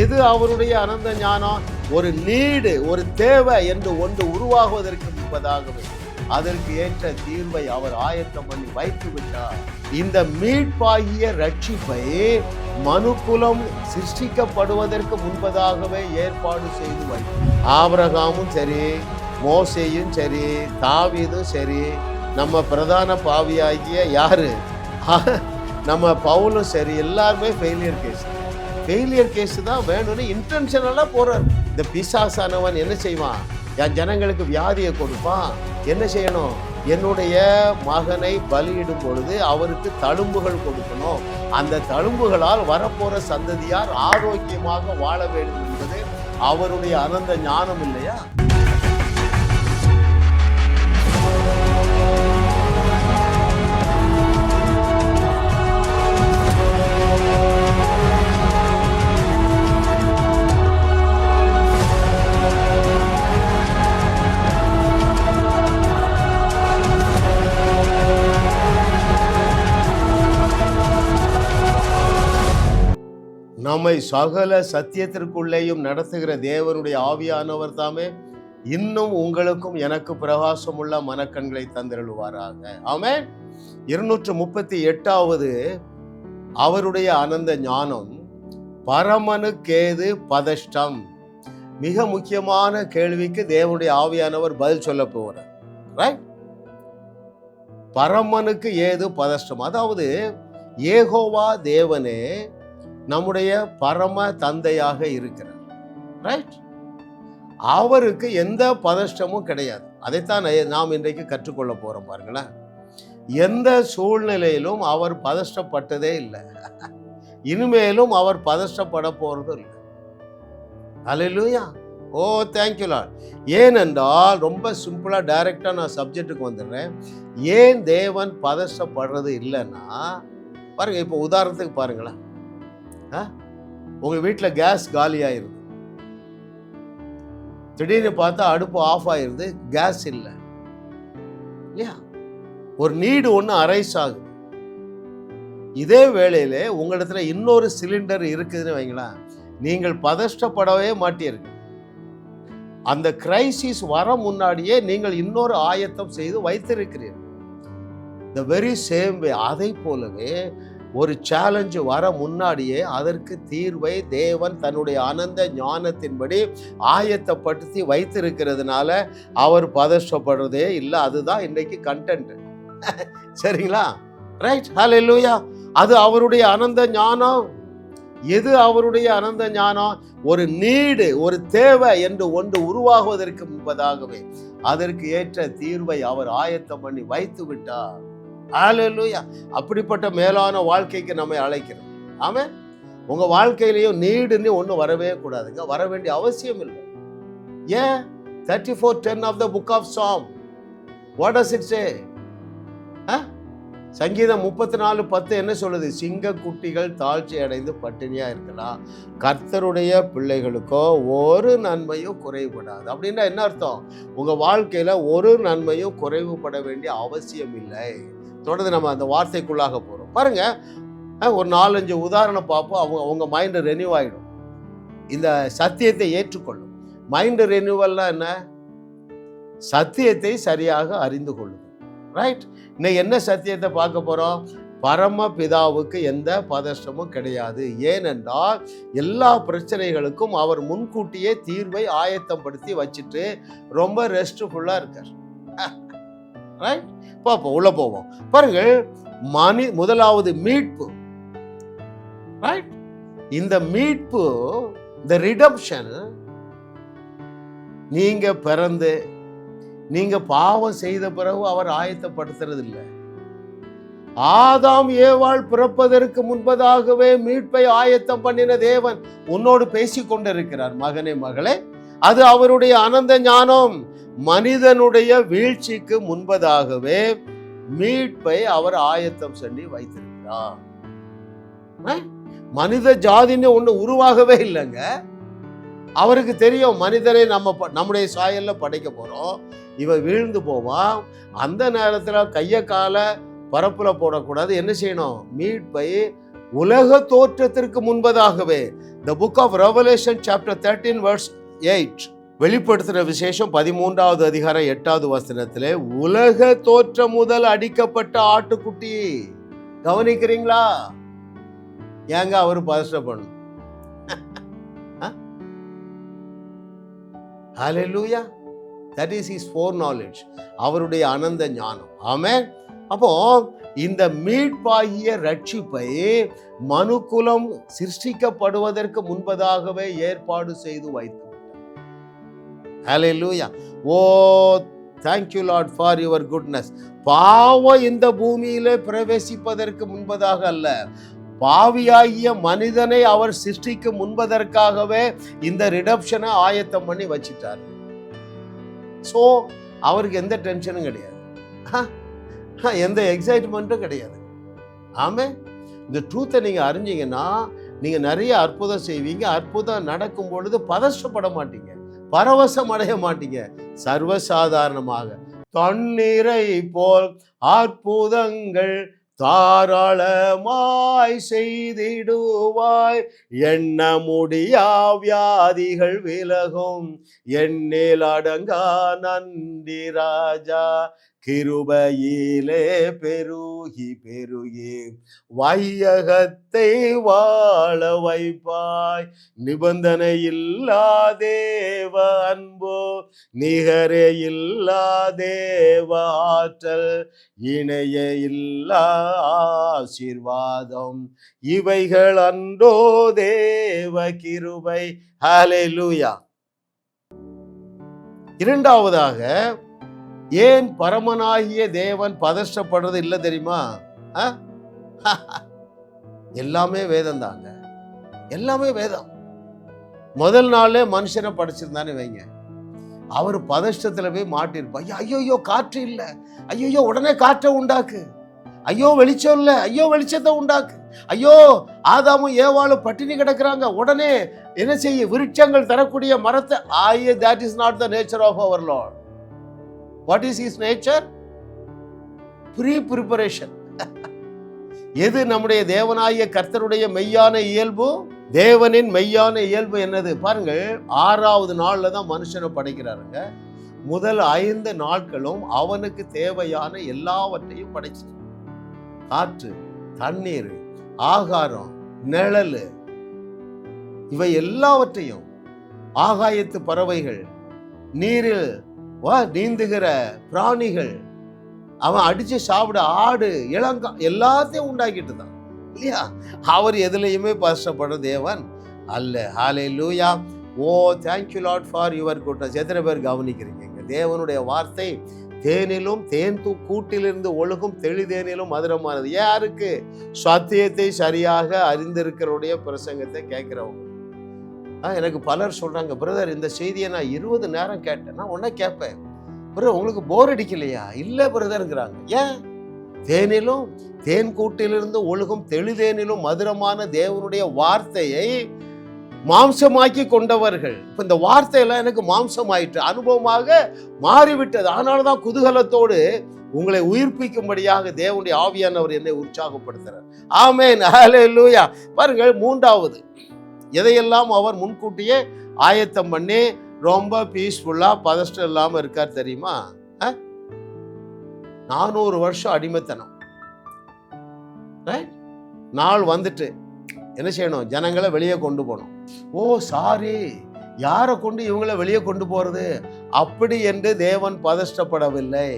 எது அவருடைய அனந்த ஞானம்? ஒரு நீடு, ஒரு தேவை என்று ஒன்று உருவாகுவதற்கு முன்பதாகவே அதற்கு ஏற்ற தீர்வை அவர் ஆயத்தம் பண்ணி வைத்து விட்டார். இந்த மீட்பாகிய ரட்சிப்பை மனுக்குலம் சிருஷ்டிக்கப்படுவதற்கு முன்பதாகவே ஏற்பாடு செய்து வைத்தார். ஆபிரகாமும் சரி, மோசேயும் சரி, தாவீதும் சரி, நம்ம பிரதான பாவியாகிய யாரு நம்ம பவுலும் சரி, எல்லாருமே ஃபெயிலியர் கேஸ் தான் வேணும்னு இன்டென்ஷனலாக போறார். இந்த பிசாசானவன் என்ன செய்வான்? என் ஜனங்களுக்கு வியாதியை கொடுப்பான். என்ன செய்யணும்? என்னுடைய மகனை பலியிடும் பொழுது அவருக்கு தழும்புகள் கொடுக்கணும். அந்த தழும்புகளால் வரப்போற சந்ததியார் ஆரோக்கியமாக வாழ வேண்டும் என்பது அவருடைய அனந்த ஞானம் இல்லையா? நம்மை சகல சத்தியத்திற்குள்ளேயும் நடத்துகிற தேவனுடைய ஆவியானவர் தாமே இன்னும் உங்களுக்கும் எனக்கு பிரகாசமுள்ள மனக்கண்களை தந்திருவாராக. ஆமென். 238வது அவருடைய அனந்த ஞானம், பரமனுக்கேது பதஷ்டம். மிக முக்கியமான கேள்விக்கு தேவனுடைய ஆவியானவர் பதில் சொல்ல போகிறார். ரைட்? பரமனுக்கு ஏது பதஷ்டம்? அதாவது யெகோவா தேவனே நம்முடைய பரம தந்தையாக இருக்கிறார். ரைட்? அவருக்கு எந்த பதஷ்டமும் கிடையாது. அதைத்தான் நாம் இன்றைக்கு கற்றுக்கொள்ள போறோம். பாருங்களேன், எந்த சூழ்நிலையிலும் அவர் பதஷ்டப்பட்டதே இல்லை, இனிமேலும் அவர் பதஷ்டப்பட போறதும் இல்லை. அல்லேலூயா. ஓ தேங்க்யூ லார்ட். ஏனென்றால் ரொம்ப சிம்பிளா டைரக்டா நான் சப்ஜெக்டுக்கு வந்துடுறேன். ஏன் தேவன் பதஷ்டப்படுறது இல்லைன்னா பாருங்க, இப்போ உதாரணத்துக்கு பாருங்களேன், உங்க வீட்டில் கேஸ் காலி ஆயிருது, திடீர்னு பார்த்தா அடுப்பு ஆஃப் ஆயிருது, கேஸ் இல்லை இல்லையா? ஒரு நீடு ஒன்று அரைஸ் ஆகுது. இதே வேளையில உங்களிடத்துல இன்னொரு சிலிண்டர் இருக்குதுன்னு வைங்களேன், நீங்கள் பதஷ்டப்படவே மாட்டீர்கள். அந்த கிரைசிஸ் வர முன்னாடியே நீங்கள் இன்னொரு ஆயத்தம் செய்து வைத்திருக்கிறீர்கள். The very same way. அதை போலவே ஒரு சேலஞ்சு வர முன்னாடியே அதற்கு தீர்வை தேவன் தன்னுடைய அனந்த ஞானத்தின்படி ஆயத்தப்படுத்தி வைத்திருக்கிறதுனால அவர் பதஷ்டப்படுறதே இல்லை. அதுதான் இன்னைக்கு கண்டென்ட். சரிங்களா? ரைட்? ஹல்லேலூயா. அது அவருடைய அனந்த ஞானம். எது அவருடைய அனந்த ஞானம்? ஒரு நீடு, ஒரு தேவை என்று ஒன்று உருவாகுவதற்கு முன்பதாகவே அதற்கு ஏற்ற தீர்வை அவர் ஆயத்தம் பண்ணி வைத்து விட்டார். ஹல்லேலூயா. அப்படிப்பட்ட மேலான வாழ்க்கைக்கு நம்மை அழைக்கிறோம். ஆமென். உங்க வாழ்க்கையிலையும் நீடுன்னு ஒண்ணு வரவே கூடாதுங்க, வர வேண்டிய அவசியம் இல்லை. ஏன்? 34:10 of the book of Psalm, what does it say? சங்கீதம் 34:10 என்ன சொல்லுது? சிங்க குட்டிகள் தாழ்ச்சி அடைந்து பட்டினியா இருக்கலாம், கர்த்தருடைய பிள்ளைகளுக்கோ ஒரு நன்மையும் குறைவுபடாது. அப்படின்னா என்ன அர்த்தம்? உங்க வாழ்க்கையில ஒரு நன்மையும் குறைவுபட வேண்டிய அவசியம் இல்லை. தொடர்ந்து நம்ம அந்த வார்த்தைக்குள்ளாக போறோம். பாருங்க, ஒரு 4-5 உதாரணம் பார்ப்போம். அவங்க மைண்ட் ரெனியூ ஆகிடும், இந்த சத்தியத்தை ஏற்றுக்கொள்ளும். மைண்ட் ரெனியூவல்னா என்ன? சத்தியத்தை சரியாக அறிந்து கொள்ளும். ரைட்? இன்னைக்கு என்ன சத்தியத்தை பார்க்க போறோம்? பரம பிதாவுக்கு எந்த பதஷ்டமும் கிடையாது. ஏனென்றால் எல்லா பிரச்சனைகளுக்கும் அவர் முன்கூட்டியே தீர்வை ஆயத்தம் படுத்தி வச்சுட்டு ரொம்ப ரெஸ்ட்ஃபுல்லா இருக்கார். ரைட்? பார்ப்போம், உள்ள போவோம். பாருங்கள், முதலாவது மீட்பு. ரைட்? இந்த மீட்பு, இந்த ரிடம்ஷன், நீங்க பிறந்து நீங்க பாவம் செய்த பிறகு அவர் ஆயத்தப்படுத்துறது இல்லை. ஆதாம் ஏவாள் பிறப்பதற்கு முன்பதாகவே மீட்பை ஆயத்தம் பண்ணின தேவன் உன்னோடு பேசிக் கொண்டிருக்கிறார். மகனே, மகளே, அது அவருடைய அனந்த ஞானம். மனிதனுடைய வீழ்ச்சிக்கு முன்பதாகவே மீட்பை அவர் ஆயத்தம் பண்ணி வைத்திருக்கிறார். மனித ஜாதின்னு ஒண்ணு உருவாகவே இல்லைங்க. அவருக்கு தெரியும் மனிதனை நம்முடைய சாயல்ல படைக்க போறோம், இவன் வீழ்ந்து போவான். அந்த நேரத்துல கைய கால பரப்புல போடக்கூடாது. என்ன செய்யணும்? மீட்பை உலக தோற்றத்திற்கு முன்பதாகவே. The book of Revelation chapter 13 verse 8, வெளிப்படுத்தின விசேஷம் 13வது அதிகாரம் 8வது வசனத்திலே உலக தோற்றம் முதல் அடிக்கப்பட்ட ஆட்டுக்குட்டி. கவனிக்கிறீங்களா? ஏங்க அவரு பரிசுத்தப்படணும்? ஹல்லேலூயா. That is his foreknowledge, அவருடைய அனந்த ஞானம். ஆமென். அப்போ இந்த மீட்பாகிய ரட்சிப்பை மனுக்குலம் சிருஷ்டிக்கப்படுவதற்கு முன்பதாகவே ஏற்பாடு செய்து வைத்து. ஹல்லேலூயா. ஓ thank you Lord for your goodness. பாவம் இந்த பூமியிலே பிரவேசிப்பதற்கு முன்பதாக அல்ல, பாவியாகிய மனிதனை அவர் சிருஷ்டிக்கு முன்பதற்காகவே இந்த ரிடப்ஷனை ஆயத்தம் பண்ணி வச்சிட்டார். ஸோ அவருக்கு எந்த டென்ஷனும் கிடையாது, எந்த எக்ஸைட்மெண்ட்டும் கிடையாது. ஆமே. இந்த ட்ரூத்தை நீங்கள் அறிஞ்சிங்கன்னா நீங்கள் நிறைய அற்புதம் செய்வீங்க. அற்புதம் நடக்கும் பொழுது பதஷ்டப்பட மாட்டீங்க, பரவசம் அடைய மாட்டீங்க. சர்வசாதாரணமாக தண்ணீரை போல் அற்புதங்கள் தாராளமாய் செய்திடுவாய், எண்ண முடியா வியாதிகள் விலகும், எண்ணில் அடங்கா நன்றி ராஜா, கிருபையிலே பெருகி பெருகி வையகத்தை வாழ வைப்பாய், நிபந்தனை இல்லாதேவ அன்போ, நிகரே இல்லாதேவ ஆற்றல், இணைய இல்லா ஆசீர்வாதம், இவைகள் அன்றோ தேவ கிருபை. ஹல்லேலூயா. இரண்டாவதாக, ஏன் பரமனாகிய தேவன் பதஷ்டப்படுறது இல்லை தெரியுமா? எல்லாமே வேதம் தாங்க, எல்லாமே வேதம். முதல் நாளே மனுஷனை படைச்சிருந்தானே வைங்க, அவர் பதஷ்டத்துல போய் மாட்டிருப்பார். ஐயோ காற்று இல்லை, ஐயோ உடனே காற்றை உண்டாக்கு, ஐயோ வெளிச்சம் இல்லை, ஐயோ வெளிச்சத்தை உண்டாக்கு, ஐயோ ஆதாமும் ஏவாளும் பட்டினி கிடக்குறாங்க, உடனே என்ன செய்ய, விருட்சங்கள் தரக்கூடிய மரத்தை. that is not the nature of our Lord. What is his nature? Pre-preparation. எது நம்முடைய தேவனாகிய கர்த்தருடைய மெய்யான இயல்பு? தேவனின் மெய்யான இயல்பு என்னது பாருங்கள். 6வது நாள்ல தான் மனுஷனை படைக்கிறாருங்க. முதல் 5 நாட்களும் அவனுக்கு தேவையான எல்லாவற்றையும் படைச்சு, காற்று, தண்ணீர், ஆகாரம், நிழல், இவை எல்லாவற்றையும், ஆகாயத்து பறவைகள், நீரில் நீந்துகிற பிராணிகள், அவன் அடிச்சு சாப்பிட ஆடு, இளங்கா, எல்லாத்தையும் உண்டாக்கிட்டு தான் இல்லையா? அவர் எதுலையுமே கஷ்டப்படுற தேவன் அல்ல. ஹல்லேலூயா. ஓ thank you Lord for your goodness. எத்தனை பேர் கவனிக்கிறீங்க? தேவனுடைய வார்த்தை தேனிலும் தேன் கூட்டிலிருந்து ஒழுகும் தெளிதேனிலும் மதுரமானது. யாருக்கு? சத்தியத்தை சரியாக அறிந்திருக்கிறவுடைய பிரசங்கத்தை கேட்கிறவங்க. எனக்கு பலர் சொல்றாங்க, பிரதர் இந்த செய்தியை நான் 20 நேரம் கேட்டேன். நான் உடனே கேட்பேன், பிரதர் உங்களுக்கு போர் அடிக்கலையா? இல்லை பிரதர்ங்கிறாங்க. ஏன்? தேனிலும் தேன் கூட்டிலிருந்து ஒழுகும் தெளிதேனிலும் மதுரமான தேவனுடைய வார்த்தையை மாம்சமாக்கி கொண்டவர்கள். இப்ப இந்த வார்த்தையெல்லாம் எனக்கு மாம்சமாயிற்று, அனுபவமாக மாறிவிட்டது. அதனாலதான் குதூகலத்தோடு உங்களை உயிர்ப்பிக்கும்படியாக தேவனுடைய ஆவியானவர் என்னை உற்சாகப்படுத்துறார். ஆமென். ஹல்லேலூயா. பாருங்கள், 3வது, எதையெல்லாம் அவர் முன்கூட்டியே ஆயத்தம் பண்ணி ரொம்ப பீஸ்ஃபுல்லா பதஷ்டம் இல்லாம இருக்கார் தெரியுமா? 400 வருஷம் அடிமைத்தனம். நாள் வந்துட்டு என்ன செய்யணும்? ஜனங்களை வெளியே கொண்டு போகணும். ஓ சாரி, யாரை கொண்டு இவங்களை வெளியே கொண்டு போறது? அப்படி என்று தேவன் பதஷ்டப்படவில்லை.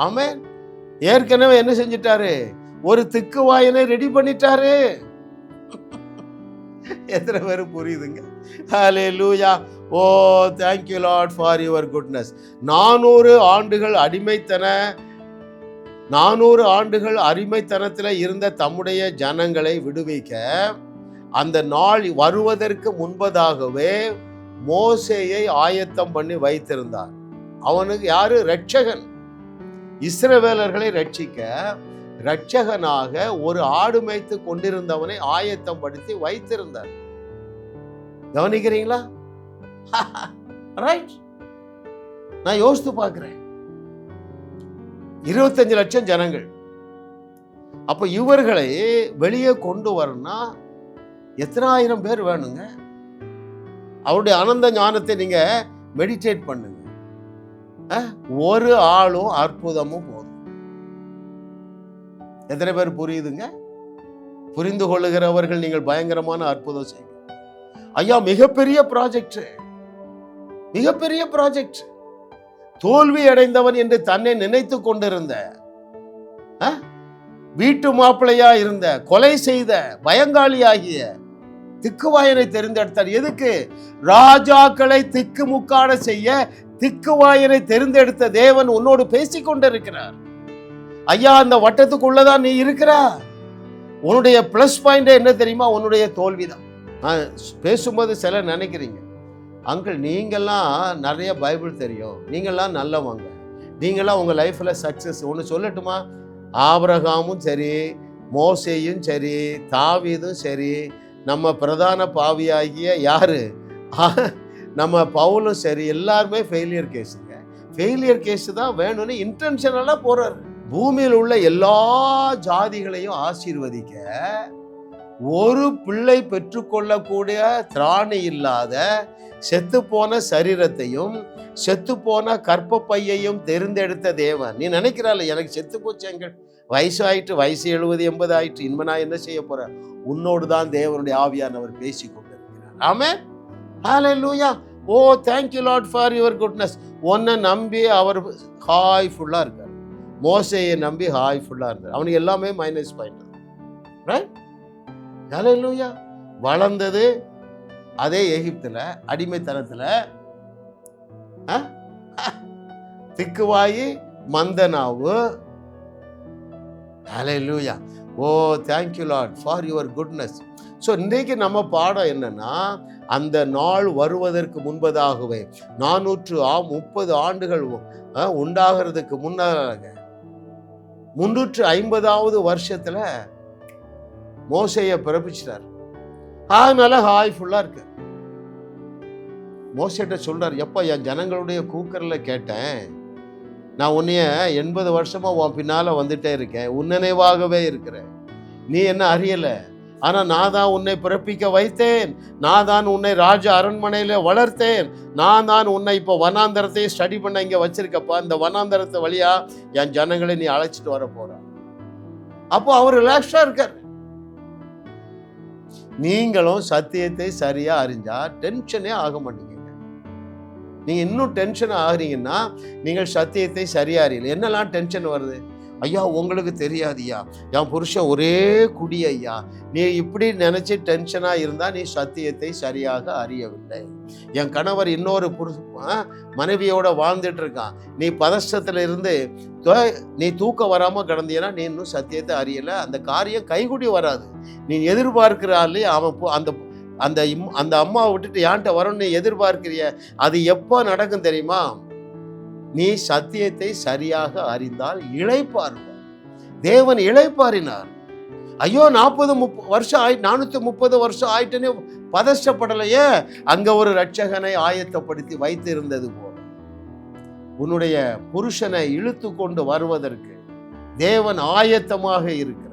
ஆமென். ஏற்கனவே என்ன செஞ்சிட்டாரு? ஒரு திக்கு வாயினை ரெடி பண்ணிட்டாரு. எத்தனை பேரு புரியுதுங்க? ஹல்லேலூயா. ஓ thank you Lord for your goodness. 400 ஆண்டுகள் அடிமைத்தனத்தில் இருந்த தம்முடைய ஜனங்களை விடுவிக்க அந்த நாள் வருவதற்கு முன்பதாகவே மோசேயை ஆயத்தம் பண்ணி வைத்திருந்தார். அவனுக்கு யாரு? ரட்சகன். இஸ்ரவேலர்களை ரட்சிக்க ரட்சகனாக ஒரு ஆடு மேய்த்து கொண்டிருந்தவனை ஆயத்தம் படுத்தி வைத்திருந்தார். கவனிக்கிறீங்களா? ரைட். நான் யோசித்து பார்க்கிறேன். 25 லட்சம் ஜனங்கள், அப்ப இவர்களை வெளியே கொண்டு வரணும்னா எத்தனை ஆயிரம் பேர் வேணுங்க? அவருடைய ஆனந்த ஞானத்தை நீங்க மெடிடேட் பண்ணுங்க. ஒரு ஆளும் அற்புதமும் போதும். எத்தனை பேர் புரியுதுங்க? புரிந்து கொள்ளுகிறவர்கள் நீங்கள் பயங்கரமான அற்புதம் செய்யுங்க. ஐயா, மிகப்பெரிய ப்ராஜெக்ட், மிகப்பெரிய ப்ராஜெக்ட். தோல்வி அடைந்தவன் என்று தன்னை நினைத்து கொண்டிருந்த, வீட்டு மாப்பிள்ளையா இருந்த, கொலை செய்த பயங்காளியாகிய திக்குவாயனை தெரிந்தெடுத்தார். எதுக்கு? ராஜாக்களை திக்கு முக்காட செய்ய திக்குவாயனை தெரிந்தெடுத்த தேவன் உன்னோடு பேசிக் கொண்டிருக்கிறார். ஐயா, அந்த வட்டத்துக்குள்ளதான் நீ இருக்கிறா. உன்னுடைய பிளஸ் பாயிண்ட் என்ன தெரியுமா? உன்னுடைய தோல்விதான். பேசும்போது சிலர் நினைக்கிறீங்க, அங்கிள் நீங்கெல்லாம் நிறைய பைபிள் தெரியும், நீங்கெல்லாம் நல்லவங்க, நீங்கெல்லாம் உங்கள் லைஃப்பில் சக்ஸஸ். ஒன்று சொல்லட்டுமா? ஆபிரகாமும் சரி, மோசேயும் சரி, தாவீதும் சரி, நம்ம பிரதான பாவியாகிய யாரு நம்ம பவுலும் சரி, எல்லாருமே ஃபெயிலியர் கேஸுங்க. ஃபெயிலியர் கேஸ் தான் வேணும்னு இன்டென்ஷனலாக போறாரு. பூமியில் உள்ள எல்லா ஜாதிகளையும் ஆசீர்வதிக்க ஒரு பிள்ளை பெற்றுக்கொள்ளக்கூடிய திராணி இல்லாத செத்துப்போன சரீரத்தையும் செத்துப்போன கற்பப்பையையும் தெரிந்தெடுத்த தேவன். நீ நினைக்கிறாள், எனக்கு செத்து போச்சு, எங்கள் வயசு ஆயிட்டு, வயசு 70 80 ஆயிட்டு, இனிமே நான் என்ன செய்ய போறேன்? உன்னோடு தான் தேவனுடைய ஆவியானவர் பேசி கொண்டிருக்கிறார். ஆமென், ஹல்லேலூயா. Oh, thank you Lord for your goodness. உன்னை நம்பி அவர் ஹாய்ஃபுல்லா இருக்கார். மோசேயை நம்பி ஹாய்ஃபுல்லா இருந்தார். அவனுக்கு எல்லாமே மைனஸ் பாயிண்ட். ரைட்? ஹல்லேலூயா. வளர்ந்தது அதே எகிப்துல அடிமைத்தனத்துல, திக்குவாயி மந்தனாவு. ஹல்லேலூயா. Oh, thank you Lord for your goodness. So இன்றைக்கு நம்ம பாடம் என்னன்னா, அந்த நாள் வருவதற்கு முன்பதாகவே 430 ஆண்டுகள் உண்டாகிறதுக்கு முன்னாக 350வது வருஷத்துல மோசேயை பிறப்பிச்சிட்டார். அதனால ஹாய்ஃபுல்லா இருக்கு. மோசேட்ட சொல்றார், எப்ப என் ஜனங்களுடைய கூக்கர்ல கேட்டேன், நான் உன்னைய 80 வருஷமா உன் பின்னால வந்துட்டே இருக்கேன், உன் நினைவாகவே இருக்கிறேன், நீ என்ன அறியல, ஆனா நான் தான் உன்னை பிறப்பிக்க வைத்தேன், நான் தான் உன்னை ராஜ அரண்மனையில வளர்த்தேன், நான் தான் உன்னை இப்போ வனாந்தரத்தை ஸ்டடி பண்ண இங்க வச்சிருக்கப்பா, இந்த வனாந்தரத்தை வழியா என் ஜனங்களை நீ அழைச்சிட்டு வர போற. அப்போ அவர் ரிலாக்ஸா இருக்கார். நீங்களும் சத்தியத்தை சரியா அறிஞ்சா டென்ஷனே ஆக மாட்டீங்க. நீங்க இன்னும் டென்ஷன் ஆகுறீங்கன்னா நீங்கள் சத்தியத்தை சரியா அறியல. என்னெல்லாம் டென்ஷன் வருது? ஐயா, உங்களுக்கு தெரியாதியா, என் புருஷன் ஒரே குடி ஐயா, நீ இப்படி நினைச்சு டென்ஷனா இருந்தா நீ சத்தியத்தை சரியாக அறியவில்லை. என் கணவர் இன்னொரு மனைவியோட வாழ்ந்துட்டு இருக்கான், நீ பதஷ்டத்துல இருந்து நீ தூக்க வராம கிடந்தீன்னா நீ இன்னும் சத்தியத்தை அறியல. அந்த காரியம் கைகூடி வராது. நீ எதிர்பார்க்கிறாளே அவன் அந்த அந்த அந்த அம்மாவை விட்டுட்டு ஏன்ட்ட வரணும் நீ எதிர்பார்க்கிறிய, அது எப்போ நடக்கும் தெரியுமா? நீ சத்தியத்தை சரியாக அறிந்தால் இளைப்பாறுவார். தேவன் இளைப்பாறினார். ஐயோ, 430 வருஷம் ஆயிட்டுன்னு பதஷ்டப்படலையே. அங்க ஒரு இரட்சகனை ஆயத்தப்படுத்தி வைத்து இருந்தது போல உன்னுடைய புருஷனை இழுத்து கொண்டு வருவதற்கு தேவன் ஆயத்தமாக இருக்கிறார்.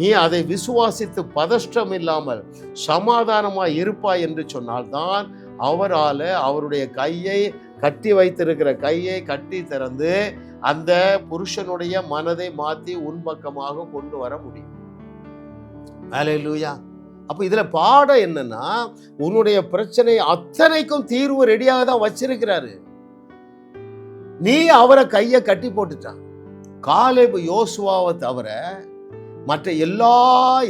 நீ அதை விசுவாசித்து பதஷ்டம் இல்லாமல் சமாதானமாய் இருப்பாய் என்று சொன்னால்தான் அவரால் அவருடைய கையை கட்டி வைத்திருக்கிற கையை கட்டி திறந்து அந்த புருஷனுடைய மனதை மாற்றி உன்பக்கமாக கொண்டு வர முடியும். ஹல்லேலூயா. அப்ப இதுல பாடம் என்னன்னா, உன்னுடைய பிரச்சனை அத்தனைக்கும் தீர்வு ரெடியாக தான் வச்சிருக்கிறாரு. நீ அவரை கையை கட்டி போட்டுட்டான். காலேப் யோசுவாவை தவிர மற்ற எல்லா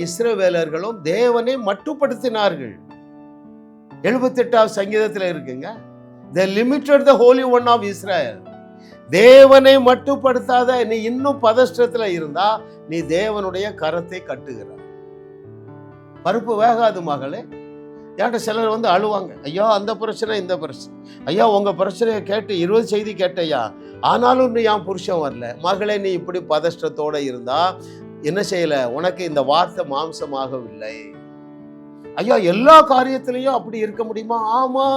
இஸ்ரவேலர்களும் தேவனை மட்டுப்படுத்தினார்கள். 78வது சங்கீதத்தில் இருக்குங்க, they limited the holy one of Israel. தேவனை மட்டுப்படுத்தாத நீ இன்னும் பதஷ்டத்துல இருந்தா நீ தேவனுடைய கரத்தை கட்டுகிறார். பருப்பு வேகாது மகளே. ஏன்ட்ட சிலர் வந்து அழுவாங்க, ஐயா அந்த பிரச்சனை இந்த பிரச்சனை, ஐயா உங்க பிரச்சனையை கேட்டு 20 செய்தி கேட்டையா, ஆனாலும் நீ என் புருஷன் வரல. மகளே, நீ இப்படி பதஷ்டத்தோட இருந்தா என்ன செய்யல? உனக்கு இந்த வார்த்தை மாம்சமாகவில்லை. ஐயா எல்லா காரியத்திலையும் அப்படி இருக்க முடியுமா? ஆமா,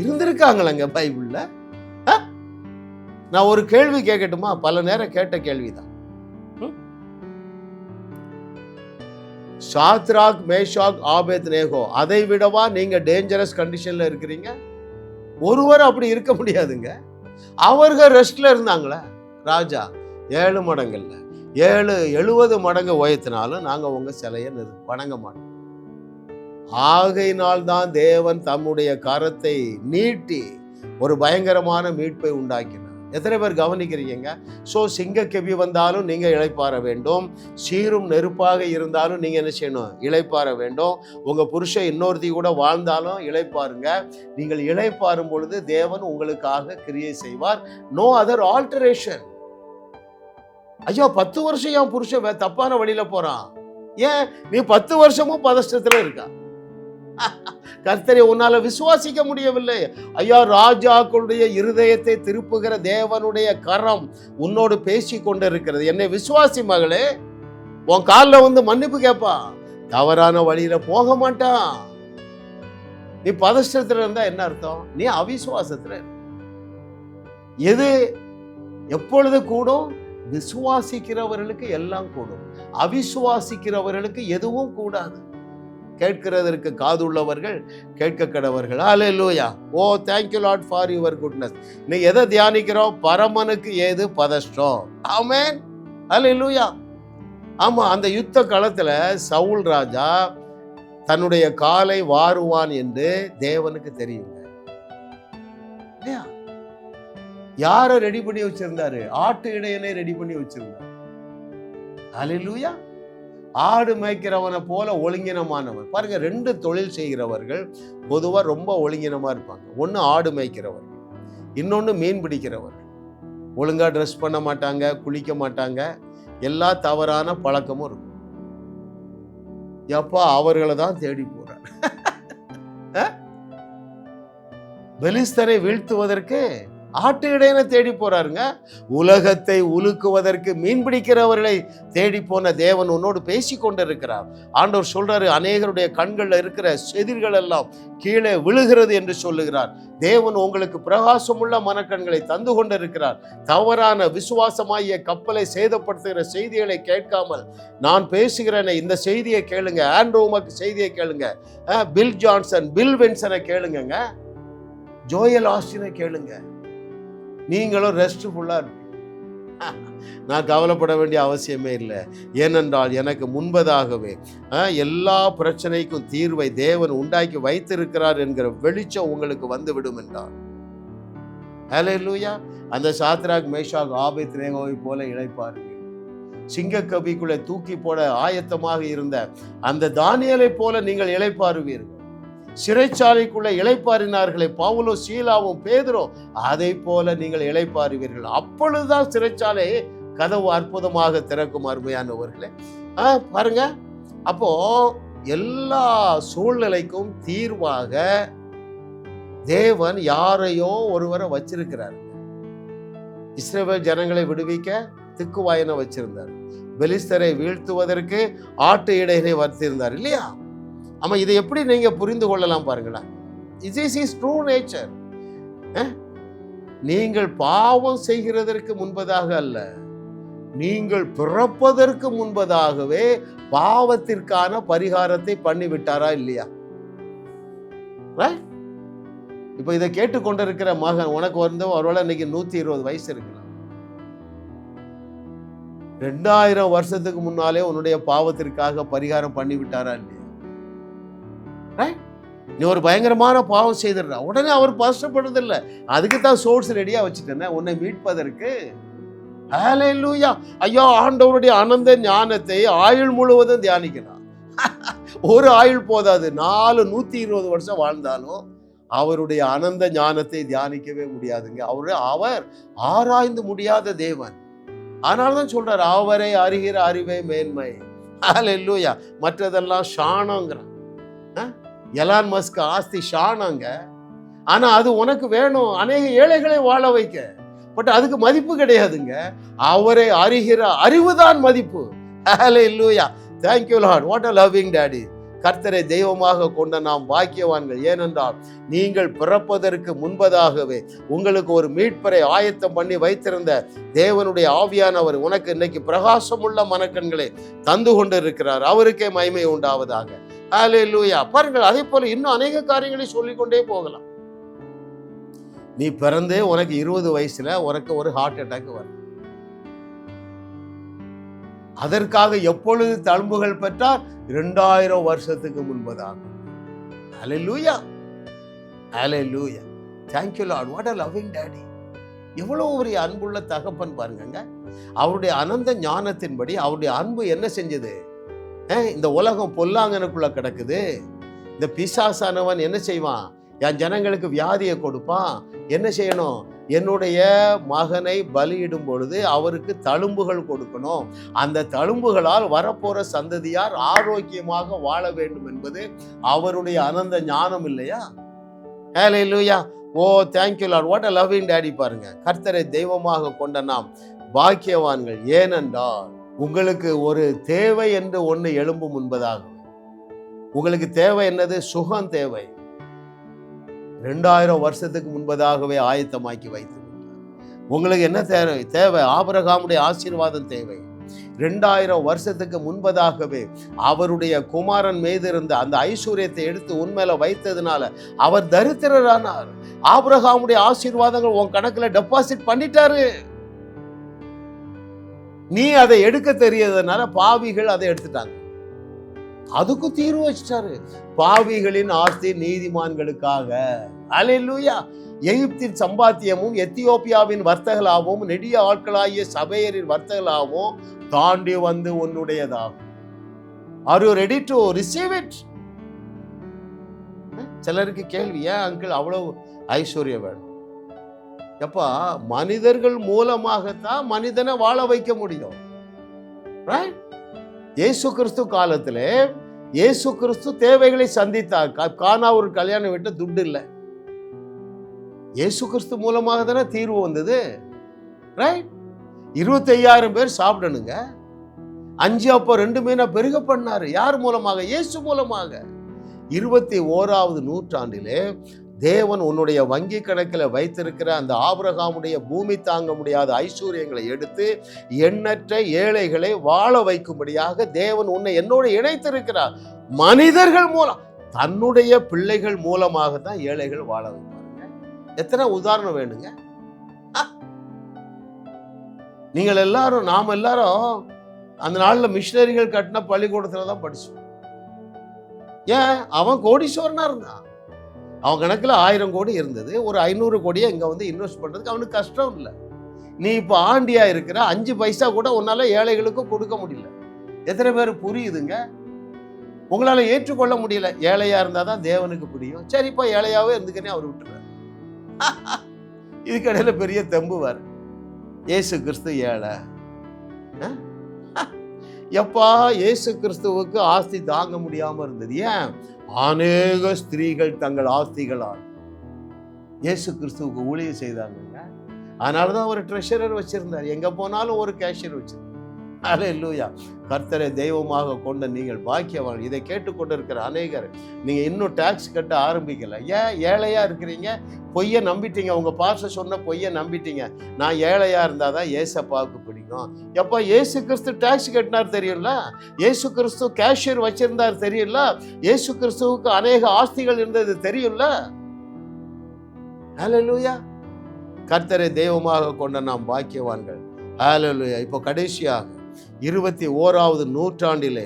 இருந்திருக்காங்களங்க பைபிள்ல. நான் ஒரு கேள்வி கேட்கட்டுமா? பல நேரம் கேட்ட கேள்விதான். சாத்ராக், மேஷாக், ஆபேத்நேகோ, அதை விடவா நீங்க டேஞ்சரஸ் கண்டிஷன்ல இருக்கிறீங்க? ஒருவர் அப்படி இருக்க முடியாதுங்க. அவர்கள் ரெஸ்ட்ல இருந்தாங்களே. ராஜா 7 மடங்கள்ல 70 மடங்கு உயர்த்தினாலும் நாங்க உங்க சிலையை வணங்க மாட்டோம். ஆகையினால் தான் தேவன் தம்முடைய கரத்தை நீட்டி ஒரு பயங்கரமான மீட்பை உண்டாக்கினார். எத்தனை பேர் கவனிக்கிறீங்க? ஸோ சிங்கக்கெவி வந்தாலும் நீங்க இளைப்பாற வேண்டும். சீரும் நெருப்பாக இருந்தாலும் நீங்க என்ன செய்யணும்? இளைப்பாற வேண்டும். உங்க புருஷன் இன்னொருத்தி கூட வாழ்ந்தாலும் இளைப்பாருங்க. நீங்கள் இளைப்பாறும் பொழுது தேவன் உங்களுக்காக கிரியை செய்வார். No other alteration. ஐயோ 10 வருஷம் என் புருஷன் தப்பான வழியில போறான், ஏன் நீ 10 வருஷமும் பதஷ்டத்துல இருக்கா? கர்த்தரை உன்னால விசுவாசிக்க முடியவில்லை. ஐயா, ராஜாக்களுடைய இருதயத்தை திருப்புகிற தேவனுடைய கரம் உன்னோடு பேசி கொண்டிருக்கிறது. என்னை விசுவாசி மகளே, உன் காலில் வந்து மன்னிப்பு கேட்பா, தவறான வழியில போக மாட்டான். நீ பதஷ்டத்துல இருந்தா என்ன அர்த்தம்? நீ அவிசுவாசத்துல. எது எப்பொழுது கூடும்? விசுவாசிக்கிறவர்களுக்கு எல்லாம் கூடும், அவிசுவாசிக்கிறவர்களுக்கு எதுவும் கூடாது. கேட்கிறதற்கு காதுள்ளவர்கள் கேட்க கடவர்கள். ஹல்லேலூயா. Oh thank you Lord for your goodness. நீ எதை தியானிக்கிறோம்? பரமனுக்கு ஏது பதஷ்டம். ஆமென். ஹல்லேலூயா. ஆமா, அந்த யுத்த களத்துல சவுல் ராஜா தன்னுடைய காலை வாருவான் என்று தேவனுக்கு தெரியுங்க. யாரை ரெடி பண்ணி வச்சிருந்தாரு? ஆட்டு இடையனை ரெடி பண்ணி வச்சிருந்தாரு. ஹல்லேலூயா. ஆடு மேய்க்கிறவனை போல ஒழுங்கினமானவன். பாருங்க, 2 தொழில் செய்கிறவர்கள் பொதுவா ரொம்ப ஒழுங்கினமா இருப்பாங்க. ஒன்னு ஆடு மேய்க்கிறவர்கள், இன்னொன்னு மீன் பிடிக்கிறவர்கள். ஒழுங்கா ட்ரெஸ் பண்ண மாட்டாங்க, குளிக்க மாட்டாங்க, எல்லா தவறான பழக்கமும் இருக்கும். எப்பா அவர்களை தான் தேடி போறார். பெலிஸ்தரை வீழ்த்துவதற்கு ஆட்டு இடையனை தேடி போறாருங்க. உலகத்தை உலுக்குவதற்கு மீன் பிடிக்கிறவர்களை தேடி போன தேவன் உன்னோடு பேசி கொண்டிருக்கிறார். ஆண்டவர் சொல்றாரு, அநேகருடைய கண்கள்ல இருக்கிற செதிர்கள் எல்லாம் கீழே விழுகிறது என்று சொல்லுகிறார். தேவன் உங்களுக்கு பிரகாசமுள்ள மனக்கண்களை தந்து கொண்டிருக்கிறார். தவறான விசுவாசமாகிய கப்பலை சேதப்படுத்துகிற செய்திகளை கேட்காமல் நான் பேசுகிறேன். இந்த செய்தியை கேளுங்க. ஆண்ட்ரூமக்கு செய்தியை கேளுங்க. பில் ஜான்சன், பில் வின்சனை கேளுங்க. ஜோயல் ஆஸ்டினை கேளுங்க. நீங்களும் ரெஸ்ட்ஃபுல்லா இருப்பீங்க. நான் கவலைப்பட வேண்டிய அவசியமே இல்லை. ஏனென்றால் எனக்கு முன்பதாகவே எல்லா பிரச்சனைக்கும் தீர்வை தேவன் உண்டாக்கி வைத்திருக்கிறார் என்கிற வெளிச்சம் உங்களுக்கு வந்துவிடும் என்றார். ஹல்லேலூயா. அந்த சாத்ராக், மேஷாக், ஆபேத்நேகோவை போல இளைப்பாருங்கள். சிங்கக்கவிக்குள்ளே தூக்கி போட ஆயத்தமாக இருந்த அந்த தானியேலை போல நீங்கள் இளைப்பாருவீர்கள். சிறைச்சாலைக்குள்ள இளைப்பாறினார்களே பவுலும் சீலாவும் பேதுரும், அதை போல நீங்கள் இளைப்பாறுவீர்கள். அப்பொழுதுதான் சிறைச்சாலை கதவு அற்புதமாக திறக்கும். அருமையானவர்களே, பாருங்க, அப்போ எல்லா சூழ்நிலைக்கும் தீர்வாக தேவன் யாரையோ ஒருவரை வச்சிருக்கிறார். இஸ்ரவேல் ஜனங்களை விடுவிக்க திக்குவாயனை வச்சிருந்தார். பெலிஸ்தரை வீழ்த்துவதற்கு ஆட்டு இடையனை வச்சிருந்தார் இல்லையா? ஆமா, இதை எப்படி நீங்க புரிந்து கொள்ளலாம் பாருங்களேன். This is true nature. நீங்கள் பாவம் செய்கிறதற்கு முன்பதாக அல்ல, நீங்கள் பிறப்பதற்கு முன்பதாகவே பாவத்திற்கான பரிகாரத்தை பண்ணிவிட்டாரா இல்லையா? இப்ப இதை கேட்டுக்கொண்டிருக்கிற மகன், உனக்கு வந்து ஒருவேளை இன்னைக்கு 120 வயசு இருக்கலாம். 2000 வருஷத்துக்கு முன்னாலே உன்னுடைய பாவத்திற்காக பரிகாரம் பண்ணிவிட்டாரா இல்லையா? நீ ஒரு பயங்கரமான பாவம் செய்திடுற உடனே அவர் கஷ்டப்படுறதில்லை. அதுக்கு தான் சோர்ஸ் ரெடியா வச்சுட்டேன் உன்னை மீட்பதற்கு. ஹல்லேலூயா. ஐயா, ஆண்டவருடைய அனந்த ஞானத்தை ஆயுள் முழுவதும் தியானிக்கலாம். ஒரு ஆயுள் போதாது. 120 வருஷம் வாழ்ந்தாலும் அவருடைய அனந்த ஞானத்தை தியானிக்கவே முடியாதுங்க. அவர் ஆராய்ந்து முடியாத தேவன். அதனாலதான் சொல்றாரு, அவரை அறிகிற அறிவே மேன்மை. ஹல்லேலூயா. மற்றதெல்லாம் ஷானங்கிறான். எலான் மஸ்க் ஆஸ்தி ஷானாங்க. ஆனா அது உனக்கு வேணும், அநேக ஏழைகளை வாழ வைக்க. பட் அதுக்கு மதிப்பு கிடையாதுங்க. அவரை அறிகிற அறிவுதான் மதிப்பு. ஹல்லேலூயா. Thank you Lord. What a loving daddy. கர்த்தரை தெய்வமாக கொண்ட நாம் பாக்கியவான்கள். ஏனென்றால் நீங்கள் பிறப்பதற்கு முன்பதாகவே உங்களுக்கு ஒரு மீட்பரை ஆயத்தம் பண்ணி வைத்திருந்த தேவனுடைய ஆவியானவர் உனக்கு இன்னைக்கு பிரகாசமுள்ள மனக்கண்களை தந்து கொண்டு இருக்கிறார். அவருக்கே மகிமை உண்டாவதாக. ஹல்லேலூயா. பாருங்கள், அதே போல இன்னும் அநேக காரியங்களை சொல்லிக்கொண்டே போகலாம். நீ பிறந்தே உனக்கு 20 வயசுல உனக்கு ஒரு ஹார்ட் அட்டாக் வரும். அதற்காக எப்பொழுது தழும்புகள் பெற்றார்? 2000 வருஷத்துக்கு முன்பதாக. ஹல்லேலூயா, ஹல்லேலூயா. Thank you Lord. What a loving daddy. எவ்வளவு ஒரு அன்புள்ள தகப்பன் பாருங்க. அவருடைய அனந்த ஞானத்தின்படி அவருடைய அன்பு என்ன செஞ்சது? இந்த உலகம் பொல்லாங்கனுக்குள்ள கிடக்குது. இந்த பிசாசானவன் என்ன செய்வான்? என் ஜனங்களுக்கு வியாதியை கொடுப்பான். என்ன செய்யணும்? என்னுடைய மகனை பலியிடும் பொழுது அவருக்கு தழும்புகள் கொடுக்கணும். அந்த தழும்புகளால் வரப்போற சந்ததியார் ஆரோக்கியமாக வாழ வேண்டும் என்பது அவருடைய அனந்த ஞானம் இல்லையா? ஹல்லேலூயா. Oh thank you Lord. What a loving daddy. பாருங்க, கர்த்தரை தெய்வமாக கொண்ட நாம் பாக்கியவான்கள். ஏனென்றால் உங்களுக்கு ஒரு தேவை என்று ஒன்று எழும்பும் முன்பதாக உங்களுக்கு தேவை என்னது? சுகம் தேவை. 2000 வருஷத்துக்கு முன்பதாகவே ஆயத்தமாக்கி வைத்து உங்களுக்கு என்ன தேவை? ஆபிரகாமுடைய ஆசீர்வாதம் தேவை. 2000 வருஷத்துக்கு முன்பதாகவே அவருடைய குமாரன் மீது இருந்த அந்த ஐஸ்வர்யத்தை எடுத்து உண்மையில வைத்ததுனால அவர் தரித்திரரானார். ஆபிரகாமுடைய ஆசீர்வாதங்கள் உன் கணக்குல டெபாசிட் பண்ணிட்டாரு. நீ அதை எடுக்க தெரியறதுனால பாவிகள் அதை எடுத்துட்டாங்க. அதுக்கு தீர்வு வச்சிட்டாரு. பாவிகளின் ஆஸ்தி நீதிமான்களுக்காக. அல்லேலூயா. எகிப்தின் சம்பாத்தியமும் எத்தியோப்பியாவின் வர்த்தகலாகவும் நெடிய ஆட்களாகிய சபையரின் வர்த்தகலாகவும் தாண்டி வந்து உன்னுடையதாகும். Are you ready to receive it? சிலருக்கு கேள்வி, ஏன் அங்கிள் அவ்வளவு ஐஸ்வர்யம் வேணும்? எப்பா, மனிதர்கள் மூலமாகத்தான் மனிதனை வாழ வைக்க முடியும். இயேசு கிறிஸ்து காலத்திலே இயேசு கிறிஸ்து தேவைகளை சந்தித்தார். கானா ஒரு கல்யாணம் விட்டு துட்டு இல்லை. இயேசு கிறிஸ்து மூலமாக தானே தீர்வு வந்தது. 25,000 பேர் சாப்பிடணுங்க. 5 அப்போ 2 மீனை பெருக பண்ணாரு. யார் மூலமாக? இயேசு மூலமாக. 21வது நூற்றாண்டிலே தேவன் உன்னுடைய வங்கி கணக்கில் வைத்திருக்கிற அந்த ஆபிரகாமுடைய பூமி தாங்க முடியாத ஐஸ்வர்யங்களை எடுத்து எண்ணற்ற ஏழைகளை வாழ வைக்கும்படியாக தேவன் உன்னை என்னோடு இணைத்திருக்கிறார். மனிதர்கள் மூலம், தன்னுடைய பிள்ளைகள் மூலமாக தான் ஏழைகள் வாழ வைப்பாருங்க. எத்தனை உதாரணம் வேணுங்க? நீங்கள் எல்லாரும், நாம் எல்லாரும் அந்த நாளில் மிஷினரிகள் கட்டின பள்ளிக்கூடத்துல தான் படிச்சோம். ஏன்? அவன் கோடீஸ்வரனா இருந்தான். அவன் கணக்கில் 1000 கோடி இருந்தது. ஒரு 500 கோடியை இங்கே வந்து இன்வெஸ்ட் பண்ணுறதுக்கு அவனுக்கு கஷ்டம் இல்லை. நீ இப்போ ஆண்டியா இருக்கிற 5 பைசா கூட உன்னால ஏழைகளுக்கும் கொடுக்க முடியல. எத்தனை பேர் புரியுதுங்க? உங்களால் ஏற்றுக்கொள்ள முடியல. ஏழையா இருந்தால் தான் தேவனுக்கு பிடிக்கும். சரிப்பா, ஏழையாவே இருந்துக்கனே அவர் விட்டுறாரு. இதுக்கடையில் பெரிய தெம்புவார். இயேசு கிறிஸ்து ஏழை. எப்பா, இயேசு கிறிஸ்துவுக்கு ஆஸ்தி தாங்க முடியாம இருந்தது. ஏன்? அநேக ஸ்திரீகள் தங்கள் ஆஸ்திகளால் இயேசு கிறிஸ்துவுக்கு ஊழியம் செய்தாங்க. அதனாலதான் அவர் ட்ரெஷரர் வச்சிருந்தார். எங்க போனாலும் ஒரு கேஷியர் வச்சிருந்தார். அல்லேலூயா. கர்த்தரை தெய்வமாக கொண்ட நீங்கள் பாக்கியவான். இதை கேட்டுக்கொண்டு இருக்கிற அநேகர், நீங்க இன்னும் டாக்ஸ் கட்ட ஆரம்பிக்கல. ஏன்? ஏழையா இருக்கிறீங்க. பொய்யை நம்பிட்டீங்க. உங்க பாஸ்டர் சொன்ன பொய்யை நம்பிட்டீங்க. நான் ஏழையா இருந்தாதான் ஏசப்பாவுக்கு பிடிக்கும். எப்ப இயேசு கிறிஸ்து டாக்ஸ் கட்டினார் தெரியும்ல? இயேசு கிறிஸ்து கேஷியர் வச்சிருந்தார் தெரியும்ல? இயேசு கிறிஸ்துவுக்கு அநேக ஆஸ்திகள் இருந்தது தெரியும்ல? ஹல்லேலூயா. கர்த்தரை தெய்வமாக கொண்ட நாம் பாக்கியவான்கள். ஹல்லேலூயா. இப்போ கடைசியாக 21வது நூற்றாண்டிலே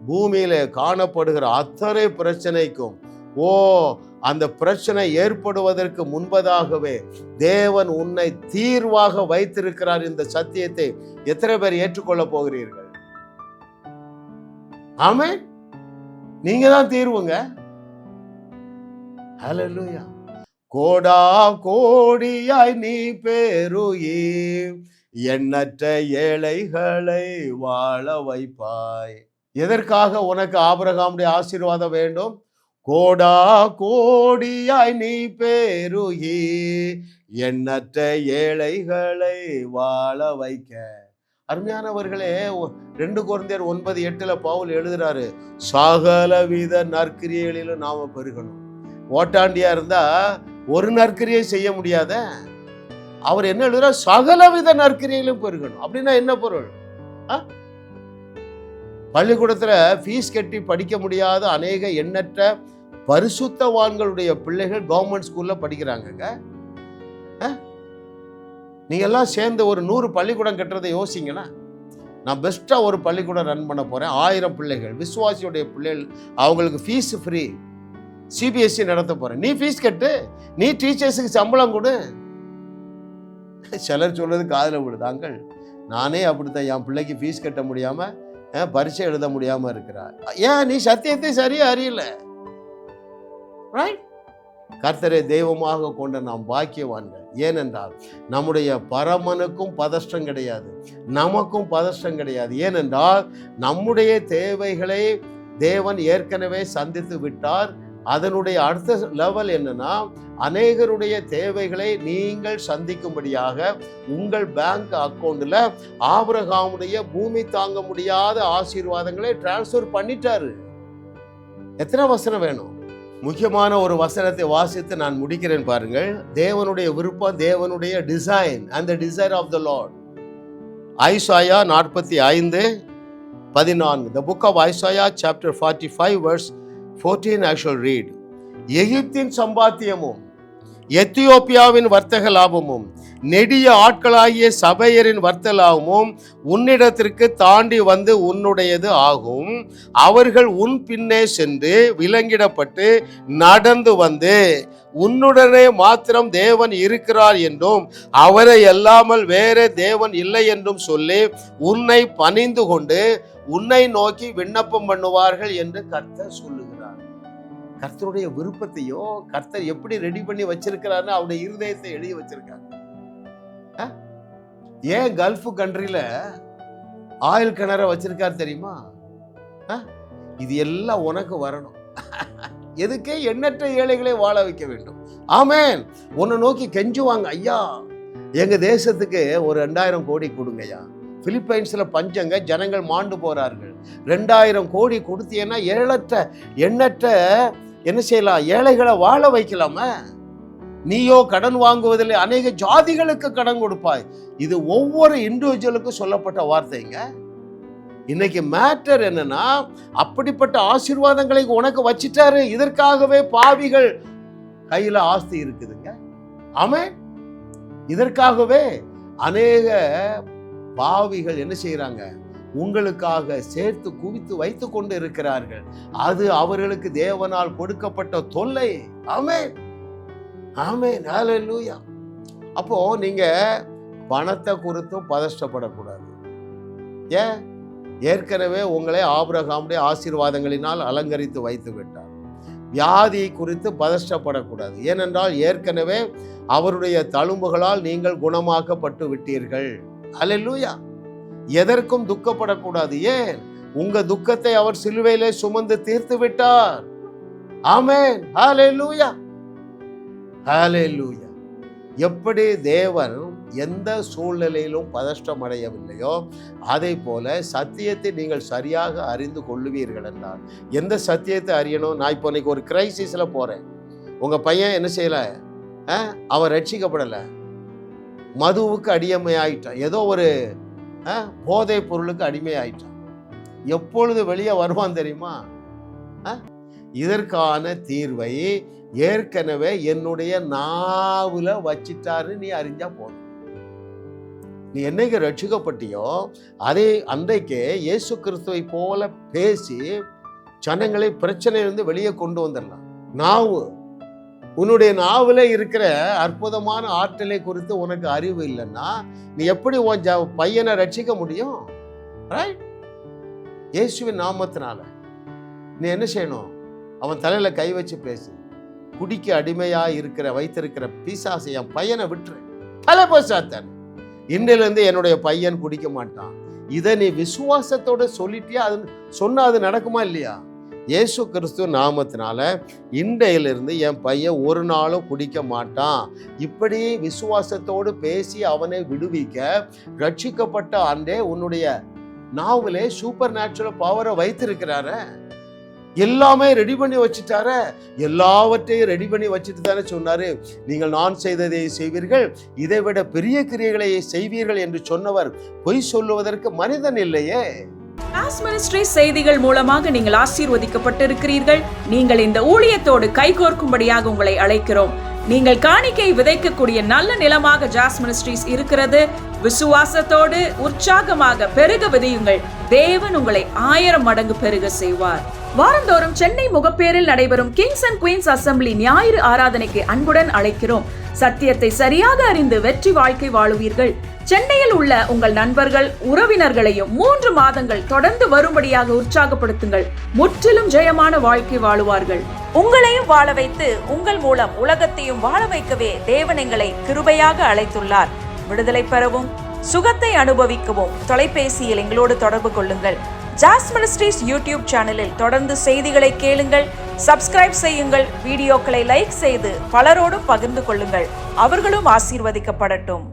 பூமியிலே காணப்படுகிற அத்தனை பிரச்சனைக்கும் அந்த பிரச்சனை ஏற்படுவதற்கு முன்பதாகவே தேவன் உன்னை தீர்வாக வைத்திருக்கிறார். இந்த சத்தியத்தை எத்தனை பேர் ஏற்றுக்கொள்ள போகிறீர்கள்? ஆமென். நீங்க தான் தீர்வுங்க. ஹல்லேலூயா. கோடா கோடியாய் நீ பெருகி எண்ணற்ற ஏழைகளை வாழ வைப்பாய். எதற்காக உனக்கு ஆபிரகாமுடைய ஆசீர்வாதம் வேண்டும்? கோடா கோடியாய் நீ பெருகி எண்ணற்ற ஏழைகளை வாழ வைக்க. அருமையானவர்களே, 2 கொரிந்தியர் 9:8 பவுல் எழுதுறாரு, சகலவித நற்கிரியைகளிலும் நாம பெருகணும். ஓட்டாண்டியா இருந்தா ஒரு நற்கிரியை செய்ய முடியாத அவர் என்ன எழுதுறார், சகலவித நற்கிரியையிலும் பெருகணும். அப்படின்னா என்ன பொருள்? பள்ளிக்கூடத்துல ஃபீஸ் கட்டி படிக்க முடியாத அநேக எண்ணற்ற பரிசுத்தவான்களுடைய பிள்ளைகள் கவர்மெண்ட் ஸ்கூல்ல படிக்கிறாங்க. நீங்க எல்லாம் சேர்ந்து ஒரு 100 பள்ளிக்கூடம் கட்டுறதை யோசிங்கன்னா, நான் பெஸ்டா ஒரு பள்ளிக்கூடம் ரன் பண்ண போறேன். 1000 பிள்ளைகள், விசுவாசியுடைய பிள்ளைகள், அவங்களுக்கு ஃபீஸ் ஃப்ரீ, சிபிஎஸ்சி நடத்த போறேன். நீ ஃபீஸ் கட்டு, நீ டீச்சர்ஸுக்கு சம்பளம் கொடு. சிலர் சொல்றது காதுல விடுதாங்கள். நானே அப்படித்தான், என் பிள்ளைக்கு ஃபீஸ் கட்ட முடியாம பரீட்சை எழுத முடியாம இருக்கிறார். ஏன்? நீ சத்தியத்தை சரியா அறியல. கர்த்தரை தெய்வமாக கொண்ட நாம் பாக்கியவான்கள். ஏனென்றால் நம்முடைய பரமனுக்கும் பதஷ்டம் கிடையாது, நமக்கும் பதஷ்டம் கிடையாது. ஏனென்றால் நம்முடைய தேவைகளை தேவன் ஏற்கனவே சந்தித்து விட்டார். அதனுடைய அடுத்த லெவல் என்னன்னா, அநேகருடைய தேவைகளை நீங்கள் சந்திக்கும்படியாக உங்கள் பேங்க் அக்கௌண்ட்ல ஆபிரகாமுடைய பூமி தாங்க முடியாத ஆசீர்வாதங்களை டிரான்ஸ்ஃபர் பண்ணிட்டாரு. எத்தனை வசனம் வேணும்? முக்கியமான ஒரு வசனத்தை வாசித்து நான் முடிக்கிறேன் பாருங்கள். தேவனுடைய விருப்பம், தேவனுடைய டிசைன், அந்த desire of the Lord. Isaiah 45:14. The book of Isaiah chapter 45 verse 14 I shall read. எகிப்தின் சம்பாத்தியமும் எத்தியோப்பியாவின் வர்த்தக லாபமும் நெடிய ஆட்களாகிய சபையரின் வர்த்தக லாபமும் உன்னிடத்திற்கு தாண்டி வந்து உன்னுடையது ஆகும். அவர்கள் உன் பின்னே சென்று விலங்கிடப்பட்டு நடந்து வந்து உன்னுடனே மாத்திரம் தேவன் இருக்கிறார் என்றும் அவரை அல்லாமல் வேற தேவன் இல்லை என்றும் சொல்லி உன்னை பணிந்து கொண்டு உன்னை நோக்கி விண்ணப்பம் பண்ணுவார்கள் என்று கர்த்தர் சொல்லுகிறார். கர்த்தருடைய விருப்பத்தையோ கர்த்தர் எப்படி ரெடி பண்ணி வச்சிருக்கிறாருன்னு அவருடைய இருதயத்தை எழுதி வச்சிருக்காங்க. ஏன் கல்ஃப் கண்ட்ரியில ஆயில் கிணற வச்சிருக்காரு தெரியுமா? இது எல்லாம் உனக்கு வரணும். எதுக்கே? எண்ணற்ற ஏழைகளை வாழ வைக்க வேண்டும். ஆமென். உன்னை நோக்கி கெஞ்சுவாங்க, ஐயா எங்க தேசத்துக்கு ஒரு 2000 கோடி கொடுங்கய்யா. பிலிப்பைன்ஸ்ல பஞ்சங்க, ஜனங்கள் மாண்டு போறார்கள். 2000 கோடி கொடுத்தீங்கன்னா எண்ணற்ற என்ன செய்யலாம்? ஏழைகளை வாழ வைக்கலாமா? நீயோ கடன் வாங்குவதில்லை, அநேக ஜாதிகளுக்கு கடன் கொடுப்பாய். இது ஒவ்வொரு இண்டிவிஜுவலுக்கும் சொல்லப்பட்ட வார்த்தைங்க. இன்னைக்கு மேட்டர் என்னன்னா, அப்படிப்பட்ட ஆசீர்வாதங்களை உனக்கு வச்சிட்டாரு. இதற்காகவே பாவிகள் கையில ஆஸ்தி இருக்குதுங்க. ஆமென். இதற்காகவே அநேக பாவிகள் என்ன செய்யறாங்க? உங்களுக்காக சேர்த்து குவித்து வைத்து கொண்டு இருக்கிறார்கள். அது அவர்களுக்கு தேவனால் கொடுக்கப்பட்ட தொல்லை. ஆமென், ஆமென், ஹல்லேலூயா. அப்போ நீங்க பணத்தை குறித்தும் பதஷ்டப்படக்கூடாது. ஏன்? ஏற்கனவே உங்களை ஆபிரகாமுடைய ஆசீர்வாதங்களினால் அலங்கரித்து வைத்து விட்டார். வியாதி குறித்து பதஷ்டப்படக்கூடாது. ஏனென்றால் ஏற்கனவே அவருடைய தழும்புகளால் நீங்கள் குணமாக்கப்பட்டு விட்டீர்கள். ஹல்லேலூயா. எதற்கும் துக்கப்படக்கூடாது. ஏன்? உங்க துக்கத்தை அவர் சிலுவையிலே சுமந்து தீர்த்து விட்டார். ஆமென், ஹல்லேலூயா, ஹல்லேலூயா. எப்படி தேவன் எந்த சூழ்நிலையிலும் பதஷ்டம் அடையவில்லையோ அதை போல சத்தியத்தை நீங்கள் சரியாக அறிந்து கொள்ளுவீர்கள் என்றால். எந்த சத்தியத்தை அறியணும்? நான் இப்போ இன்னைக்கு ஒரு கிரைசிஸ்ல போறேன். உங்க பையன் என்ன செய்யல? அவன் ரட்சிக்கப்படலை, மதுவுக்கு அடிமை ஆயிட்டான், ஏதோ ஒரு போதை பொருளுக்கு அடிமை ஆயிட்டான். எப்பொழுது வெளியே வருவான் தெரியுமா? இதற்கான தீர்வை ஏற்கனவே என்னுடைய நாவுல வச்சிட்டாரு. நீ அறிஞ்சா போதும். நீ என்னைக்கு ரட்சிக்கப்பட்டியோ அதே அன்றைக்கே இயேசு கிறிஸ்துவை போல பேசி ஜனங்களை பிரச்சனையிலிருந்து வெளியே கொண்டு வந்துடலாம். நாவு, உன்னுடைய நாவுல இருக்கிற அற்புதமான ஆற்றலை குறித்து உனக்கு அறிவு இல்லைன்னா நீ எப்படி உன் பையனை ரட்சிக்க முடியும்? இயேசுவின் நாமத்தினால நீ என்ன செய்யணும்? அவன் தலையில கை வச்சு பேசு. குடிக்க அடிமையா வைத்திருக்கிற பிசாசை என் பையனை விட்டுரு. தலை போசாத்தன், இன்றிலிருந்து என்னுடைய பையன் குடிக்க மாட்டான். இதை நீ விசுவாசத்தோட சொல்லிட்டியா? அது சொன்னா அது நடக்குமா இல்லையா? இயேசு கிறிஸ்து நாமத்தினால இன்றையிலிருந்து என் பையன் ஒரு நாளும் குடிக்க மாட்டான். இப்படி விசுவாசத்தோடு பேசி அவனை விடுவிக்க ரட்சிக்கப்பட்ட அன்றே உன்னுடைய நாவிலே சூப்பர் நேச்சுரல் பவரை வைத்திருக்கிறார. எல்லாமே ரெடி பண்ணி வச்சுட்டார. எல்லாவற்றையும் ரெடி பண்ணி வச்சுட்டு தானே சொன்னாரு, நீங்கள் நான் செய்ததை செய்வீர்கள், இதை விட பெரிய கிரியைகளை செய்வீர்கள் என்று சொன்னவர் பொய் சொல்லுவதற்கு மனிதன் இல்லையே. ஜாஸ் மினிஸ்ட்ரி செய்திகள் மூலமாக நீங்கள் ஆசீர்வதிக்கப்பட்டிருக்கிறீர்கள். நீங்கள் இந்த ஊழியத்தோடு கைகோர்க்கும்படியாக உங்களை அழைக்கிறோம். நீங்கள் காணிக்கை விதைக்கக்கூடிய நல்ல நிலமாக ஜாஸ் மினிஸ்ட்ரிஸ் இருக்கிறது. விசுவாசத்தோடு உற்சாகமாக பெருக விதையுங்கள். தேவன் உங்களை 1000 மடங்கு பெருக செய்வார். வாரந்தோறும் சென்னை முகப்பேரில் நடைபெறும் கிங்ஸ் அண்ட் குயின்ஸ் அசெம்பிளி ஞாயிறு ஆராதனைக்கு அன்புடன் அழைக்கிறோம். சத்தியத்தை சரியாக அறிந்து வெற்றி வாழ்க்கை வாழுவீர்கள். சென்னையில் உள்ள உங்கள் நண்பர்கள் உறவினர்களையும் 3 மாதங்கள் தொடர்ந்து வரும்படியாக உற்சாகப்படுத்துங்கள். முற்றிலும் ஜெயமான வாழ்க்கை வாழுவார்கள். உங்களையும் வாழ வைத்து உங்கள் மூலம் உலகத்தையும் வாழ வைக்கவே தேவன் எங்களை கிருபையாக அழைத்துள்ளார். விடுதலை பெறவும் சுகத்தை அனுபவிக்கவும் தொலைபேசியில் எங்களோடு தொடர்பு கொள்ளுங்கள். ஜாஸ் மினிஸ்ட்ரீஸ் யூடியூப் சேனலில் தொடர்ந்து செய்திகளை கேளுங்கள். சப்ஸ்கிரைப் செய்யுங்கள். வீடியோக்களை லைக் செய்து பலரோடும் பகிர்ந்து கொள்ளுங்கள். அவர்களும் ஆசீர்வதிக்கப்படட்டும்.